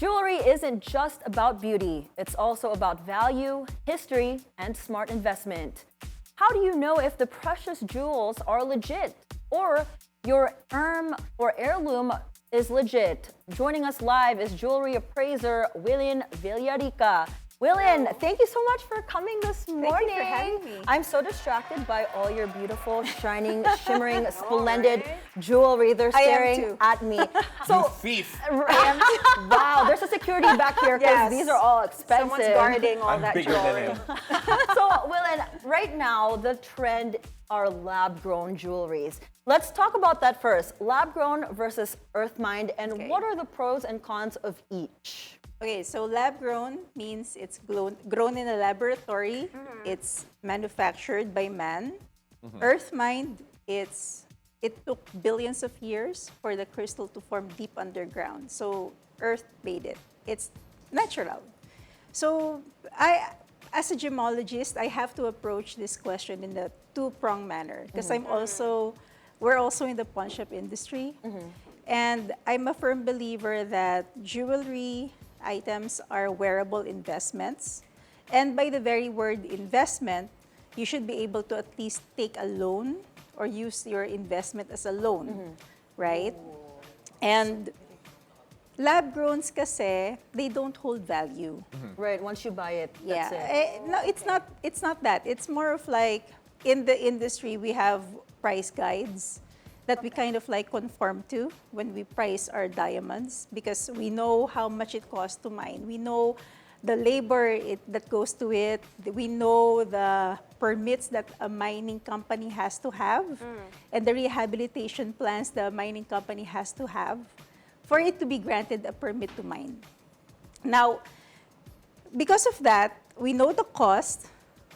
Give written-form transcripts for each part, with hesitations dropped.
Jewelry isn't just about beauty, it's also about value, history, and smart investment. How do you know if the precious jewels are legit or your or heirloom is legit? Joining us live is jewelry appraiser Willyn Villarica. Willyn, thank you so much for coming this morning. Thank you for having me. I'm so distracted by all your beautiful, shining, shimmering, splendid jewelry. They're staring at me. You thief! Wow, there's a security back here because Yes. these are all expensive. Someone's guarding all I'm that bigger jewelry. than him. So, Willyn, right now the trend are lab-grown jewelries. Let's talk about that first. Lab-grown versus earth-mined, and Okay. what are the pros and cons of each? Okay, so lab-grown means it's grown in a laboratory. It's manufactured by man. Earth-mined, it took billions of years for the crystal to form deep underground. So Earth made it. It's natural. So as a gemologist, I have to approach this question in a two-pronged manner because we're also in the pawn shop industry. And I'm a firm believer that jewelry items are wearable investments. And by the very word investment, you should be able to at least take a loan or use your investment as a loan, right? And lab-growns kasi, they don't hold value. Right, once you buy it, Yeah. that's it. No, it's not that. It's more of like in the industry we have price guides that we kind of like conform to when we price our diamonds because we know how much it costs to mine. We know the labor that goes to it. We know the permits that a mining company has to have and the rehabilitation plans the mining company has to have for it to be granted a permit to mine. Now, because of that, we know the cost.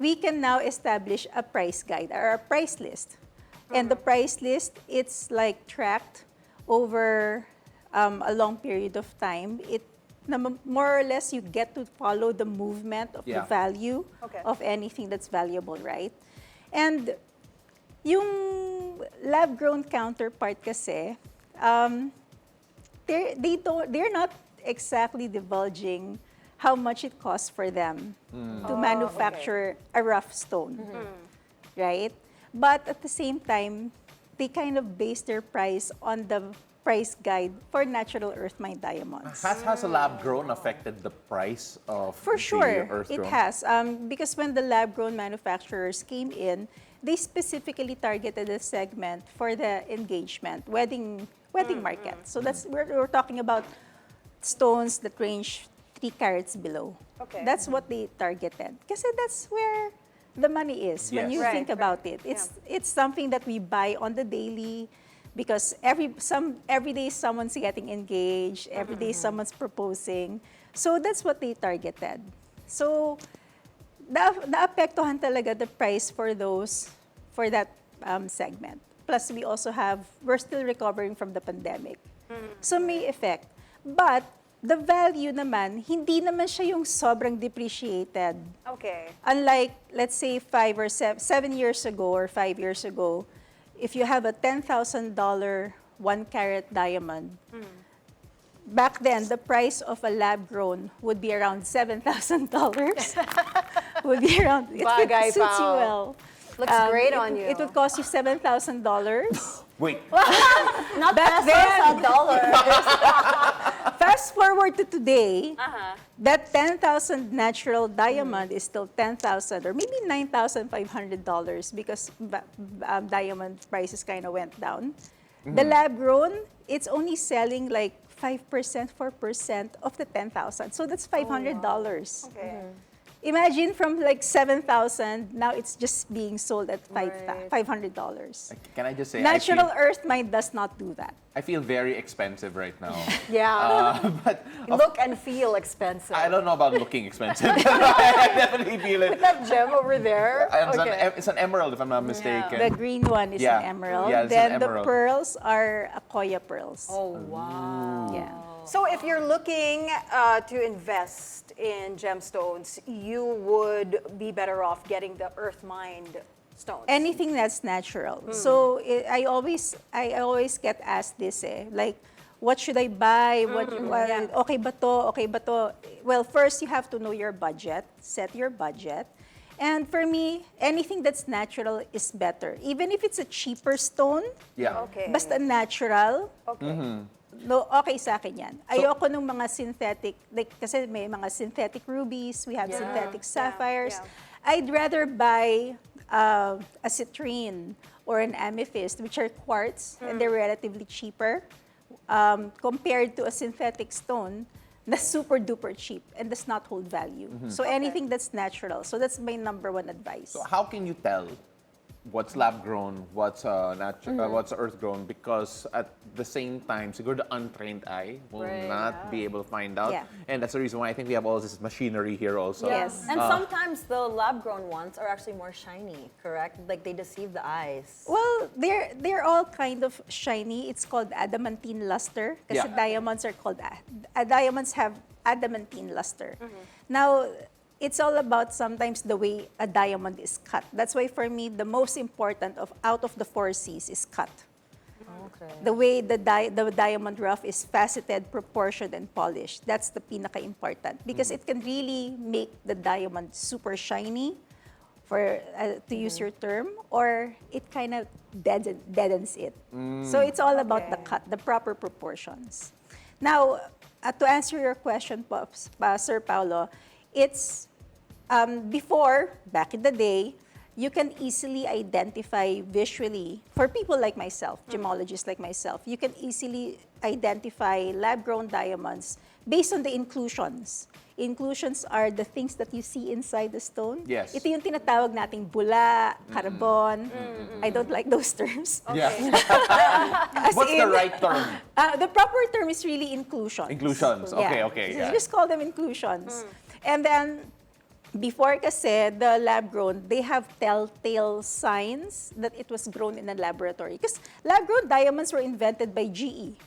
We can now establish a price guide or a price list. And the price list, it's like tracked over a long period of time. More or less, you get to follow the movement of the value of anything that's valuable, right? And yung lab-grown counterpart kasi, they're not exactly divulging how much it costs for them to manufacture a rough stone, right? But at the same time, they kind of base their price on the price guide for natural earth-mined diamonds. Has a lab grown affected the price of For the sure, earth it grown? has. Because when the lab-grown manufacturers came in, they specifically targeted a segment for the engagement, wedding market. So we're talking about stones that range 3 carats below. Okay. That's what they targeted. Kasi that's where the money is when Yes. you think about it. It's something that we buy on the daily because every day someone's getting engaged, every day someone's proposing. So that's what they targeted. So naapektuhan talaga the price for that segment. Plus we're still recovering from the pandemic. So may effect. But the value naman, hindi naman siya yung sobrang depreciated. Okay. Unlike, let's say, 7 years ago or 5 years ago, if you have a $10,000 1-carat diamond, back then, the price of a lab-grown would be around $7,000. Would be around, Bagay it suits you pa. well. Looks great on you. It would cost you $7,000. Wait, Not Back pesos, then. dollars. Fast forward to today, that 10,000 natural diamond is still 10,000 or maybe $9,500 because diamond prices kind of went down. The lab grown, it's only selling like 5%, 4% of the 10,000. So that's $500. Okay. Imagine from like 7,000, now it's just being sold at $500. can I just say, Natural earth mine does not do that. I feel very expensive right now. Yeah. But Look and feel expensive. I don't know about looking expensive. I definitely feel it. That gem over there. It's an emerald, if I'm not mistaken. The green one is Yeah. an emerald. Yeah, it's Then an the emerald. pearls are Akoya pearls. Oh, wow. Yeah. So if you're looking to invest in gemstones, you would be better off getting the earth mined stones. Anything that's natural. So I always get asked this, like, what should I buy? Okay ba to? Okay ba to? Well, first you have to know your budget, set your budget. And for me, anything that's natural is better. Even if it's a cheaper stone, Yeah. Okay. basta natural, Okay. no, okay sa akin yan. Ayoko nung mga synthetic, like, kasi may mga synthetic rubies, we have synthetic sapphires. yeah. I'd rather buy a citrine or an amethyst, which are quartz, and they're relatively cheaper compared to a synthetic stone na super duper cheap and does not hold value. So anything that's natural. So that's my number one advice. So how can you tell what's lab grown, what's what's earth grown? Because at the same time, siguro the untrained eye will Right. not be able to find out, Yeah. and that's the reason why I think we have all this machinery here also. Yes. And sometimes the lab-grown ones are actually more shiny, correct? Like they deceive the eyes. Well, they're all kind of shiny. It's called adamantine luster kasi Yeah. diamonds are called diamonds have adamantine luster. Now, it's all about sometimes the way a diamond is cut. That's why for me the most important of out of the 4 C's is cut. Okay. The way the diamond rough is faceted, proportioned, and polished. That's the pinaka-important because it can really make the diamond super shiny, for to use your term, or it kind of deadens it. So it's all about the cut, the proper proportions. Now, to answer your question, Sir Paulo, it's before, back in the day, you can easily identify visually, for people like myself, gemologists like myself, you can easily identify lab-grown diamonds based on the inclusions. Inclusions are the things that you see inside the stone. Yes. Ito yung tinatawag nating bula, carbon. I don't like those terms. Yeah. As What's the in, right term? the proper term is really inclusions. Inclusions. Okay, okay. You Yeah. just call them inclusions. And then, before kasi, the lab-grown, they have telltale signs that it was grown in a laboratory. Because lab-grown diamonds were invented by GE.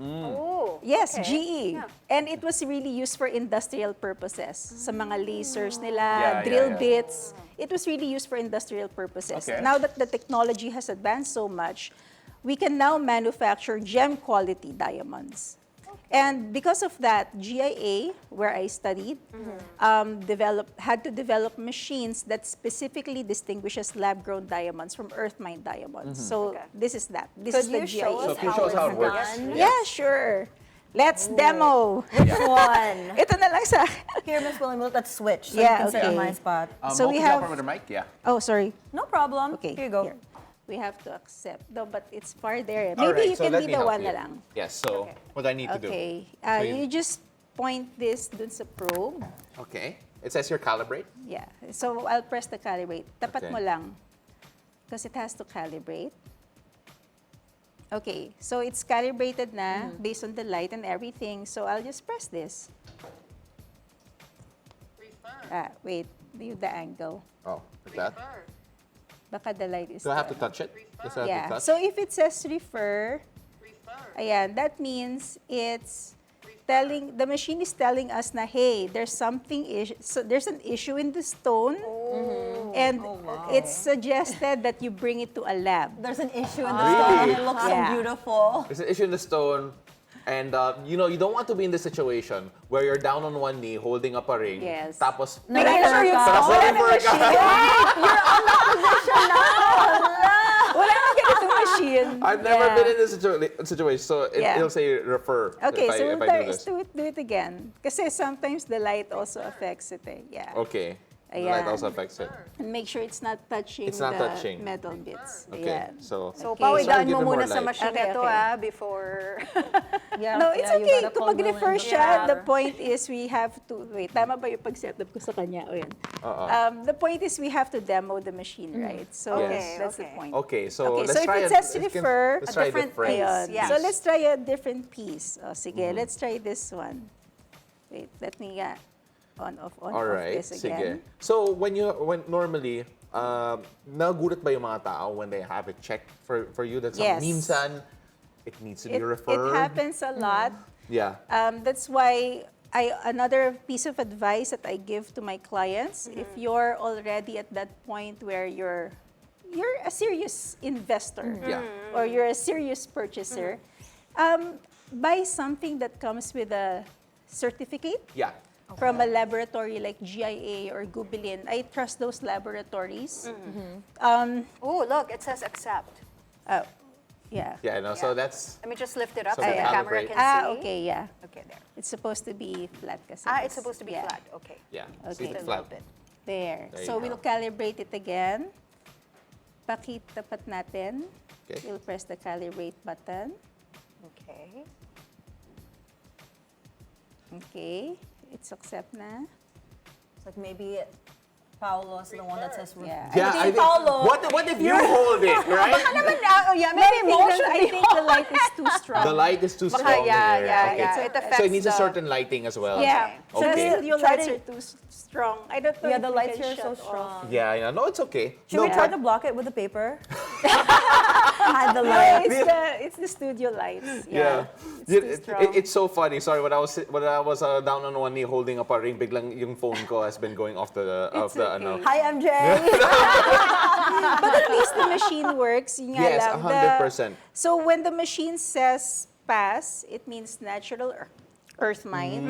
Oh. Yes, okay. GE. Yeah. And it was really used for industrial purposes. Sa mga lasers nila, Yeah, drill yeah. bits. It was really used for industrial purposes. Okay. Now that the technology has advanced so much, we can now manufacture gem quality diamonds. And because of that, GIA, where I studied, had to develop machines that specifically distinguishes lab-grown diamonds from earth-mined diamonds. So this is that. This Could is the you GIA. show us So can you show us how how it it's works? done? Yeah, sure. Let's demo. Which one? Ito na lang sa akin. Here, Miss Willyn, let's switch so Yeah, you can sit on okay. my spot. So we have- from the mic, yeah. Oh, sorry. No problem. Okay. Here you go. We have to accept. No, but it's far there. All Maybe right, you so can let be me the help one you. na lang. Yes. So what do I need to do? Okay. So You just point this dun sa probe. Okay. It says here calibrate. Yeah. So I'll press the calibrate. Tapat Okay. mo lang. Because it has to calibrate. Okay. So it's calibrated na based on the light and everything. So I'll just press this. Wait. The angle. Oh, like that. Baka the light is Do I have to there. touch it? Does it have to Yeah. touch? So if it says refer, ayan, that means it's telling, the machine is telling us na, hey, there's there's an issue in the stone, and it's suggested that you bring it to a lab. There's an issue in the Really? stone and it looks Yeah. so beautiful. There's an issue in the stone, and you don't want to be in this situation where you're down on one knee holding up a ring. Yes. Tapos, Making sure yung Tapos stone, wala na refer ka. Wala na ganitong machine. I've never Yeah. been in this situation, so Yeah. it'll say refer Okay, if I, so if I do this. do it again. Kasi sometimes the light also affects it. Yeah. Okay. The light Ayan. also affects it. And make sure it's not touching It's not the touching. metal bits. Okay. Ayan. So, So, Okay. pawidaan Give mo it more muna sa light. machine Okay, na to okay. before... Yeah, No, it's yeah, you okay. gotta Kung call Willyn. mag-refer siya, Yeah. the point is we have to, wait, tama ba yung pag-setup ko sa kanya? O yan. The point is we have to demo the machine, right? So Yes. that's the Okay. point. okay, so Okay, let's so if try it says if you can- refer, let's a try different different. piece. Ayun. Yeah. So let's try a different piece. O, sige, let's try this one. Wait, let me on, off All right, this again. sige. So when normally, nagulat ba yung mga tao when they have it checked for you that Yes. minsan it needs to be It referred? happens a lot. Yeah. That's why another piece of advice that I give to my clients, if you're already at that point where you're a serious investor Yeah. or you're a serious purchaser, buy something that comes with a certificate Yeah. from a laboratory like GIA or Gubilin. I trust those laboratories. Oh, look, it says accept. Oh, yeah. Yeah, no, so that's... Let me just lift it up So so we the camera calibrate. can see. Okay, yeah. Okay, there. It's supposed to be flat kasi. It's supposed to be yeah. flat. Okay. Yeah, Okay. see, Just a it's little flat. bit. There. There So you we'll go. calibrate it again. Pakitapat natin. Okay. We'll press the calibrate button. Okay. Okay. It's accept na. It's like maybe Paolo's the one that says Yeah. Yeah, I think, Paolo. what if you hold it, right? Yeah, Maybe maybe I think the light is too strong. The light is too Baka, strong yeah, here. yeah, Okay. yeah. It affects So it needs a the- certain lighting as well. Yeah. So Okay. the studio Try lights to- are too strong. I don't know Yeah, if the we lights can here are so shut strong. off. Yeah, no, it's okay. Should no, we try but- to block it with a paper? Hide the light. It's the studio lights. Yeah. It's too strong. It's so funny. Sorry, when I was down on one knee holding up a ring, biglang yung phone ko has been going off It's the okay. ano. Hi, MJ. But at least the machine works. Yun nga Yes, lang, 100%. So when the machine says pass, it means natural earth mine.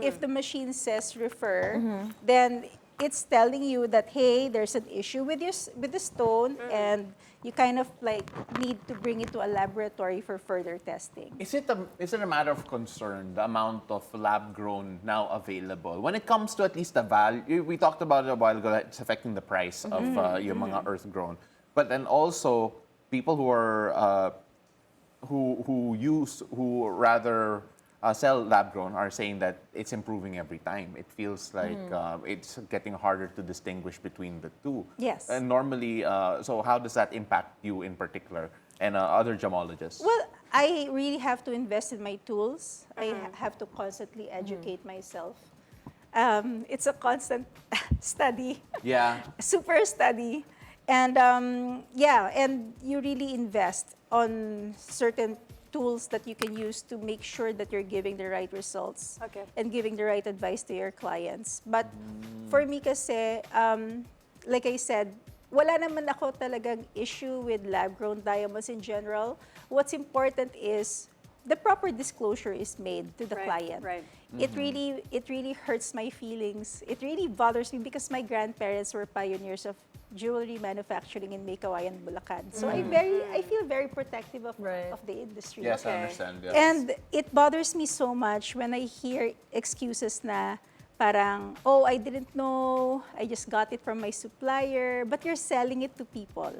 If the machine says refer, then it's telling you that, hey, there's an issue with the stone, and you kind of like need to bring it to a laboratory for further testing. Is it a matter of concern, the amount of lab-grown now available? When it comes to at least the value, we talked about it a while ago, that it's affecting the price of yung mga earth-grown. But then also, people who are, who rather sell lab-grown are saying that it's improving every time. It feels like it's getting harder to distinguish between the two. Yes. And normally, so how does that impact you in particular and other gemologists? Well, I really have to invest in my tools. I have to constantly educate myself. It's a constant study. Yeah. Super study. And yeah, and you really invest on certain tools that you can use to make sure that you're giving the right results Okay. and giving the right advice to your clients. But for me kasi, like I said, wala naman ako talagang issue with lab-grown diamonds in general. What's important is the proper disclosure is made to the Right, client. right. It really hurts my feelings. It really bothers me because my grandparents were pioneers of jewelry manufacturing in May Kawayan, Bulacan. So I feel very protective of Right. the industry. Yes, I Okay. understand. Yes. And it bothers me so much when I hear excuses na parang, oh, I didn't know, I just got it from my supplier, but you're selling it to people,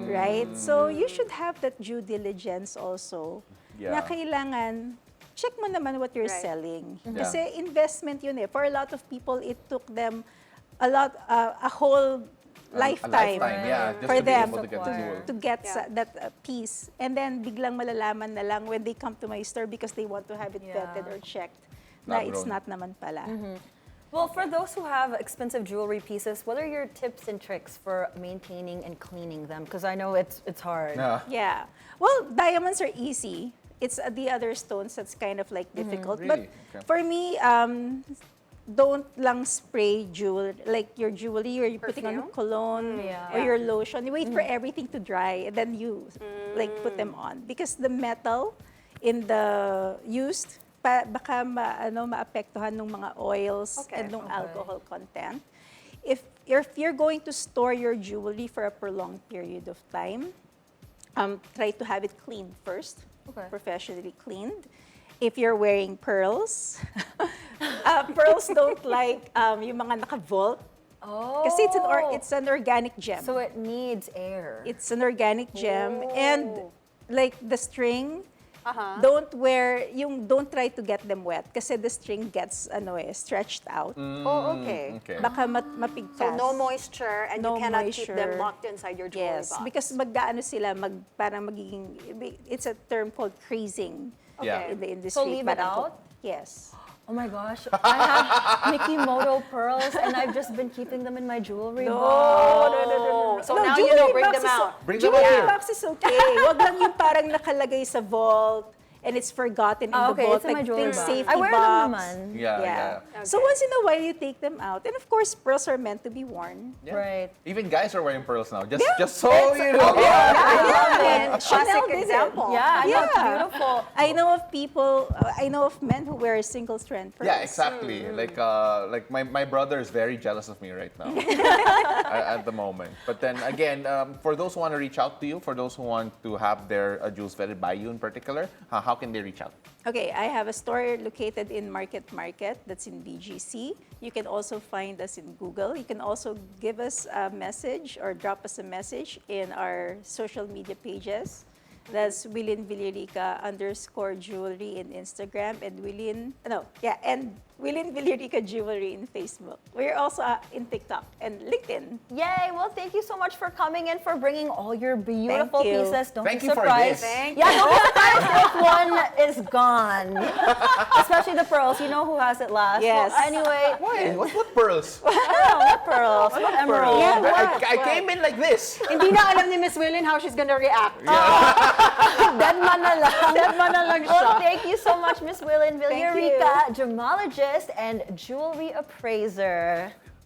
right? So you should have that due diligence also. Yeah. Na kailangan, check mo naman what you're Right. selling. Yeah. Kasi investment yun eh. For a lot of people, it took them a whole lifetime, yeah, just for to be them able to get the tool. to get Yeah. that piece. And then biglang malalaman na lang when they come to my store because they want to have it Yeah. vetted or checked na it's Lab-grown. not naman pala. Well, for those who have expensive jewelry pieces, what are your tips and tricks for maintaining and cleaning them? Because I know it's hard. Yeah. Yeah. Well, diamonds are easy. It's the other stones that's kind of like difficult. But Really? Okay. for me, don't lang spray like your jewelry or you're putting on Perfume? cologne Yeah. or your lotion. You wait for everything to dry and then you like put them on. Because the metal in the used, baka maapektuhan ng mga oils Okay. and ng Okay. alcohol content. If you're going to store your jewelry for a prolonged period of time, try to have it cleaned first, Okay. professionally cleaned. If you're wearing pearls, pearls don't like yung mga naka-vault. Oh. Kasi it's an organic gem. So it needs air. It's an organic gem. And Oh. like the string, don't try to get them wet kasi the string gets stretched out. Oh, okay. Okay. Baka mapigtas. So no moisture and No you cannot keep moisture. them locked inside your jewelry Yes, box. because parang magiging, it's a term called crazing Yeah. in the industry. So leave it Parang out? Yes. Oh my gosh, I have Mikimoto pearls and I've just been keeping them in my jewelry box. Oh, so now you know, jewelry bring box them is- out. Bring them Jewelry out. box is okay. Wag lang yung parang nakalagay sa vault and it's forgotten in Ah, the okay, vault, it's in my jewelry think box. safety I wear box. them naman. Yeah. So once in a while, you take them out. And of course, pearls are meant to be worn. Yeah. Right. Even guys are wearing pearls now. Just, Yeah. just so you know. Chanel Classic did it. example. Yeah, I know, it's Yeah. beautiful. I know of people, I know of men who wear single strand pearls. Yeah, exactly. Like my brother is very jealous of me right now at the moment. But then again, for those who want to reach out to you, for those who want to have their jewels vetted by you in particular, how can they reach out? Okay, I have a store located in Market, that's in BGC. You can also find us in Google. You can also give us a message or drop us a message in our social media pages. That's Willyn Villarica _jewelry in Instagram and Willyn Villarica Jewelry in Facebook. We're also in TikTok and LinkedIn. Yay! Well, thank you so much for coming and for bringing all your beautiful Thank you. pieces. Don't Thank be you for surprised. this. Thank Yeah, don't be surprised if one is gone. Especially the pearls. You know who has it last. Yes. Well, anyway, Why? What pearls? I don't know, what pearls? What emeralds? Yeah, I came in like this. Hindi na alam ni Miss Willyn how she's gonna react. Dead man na lang. Dead man na lang siya. Well, thank you so much, Miss Willyn Thank Villarica, gemologist and jewelry appraiser.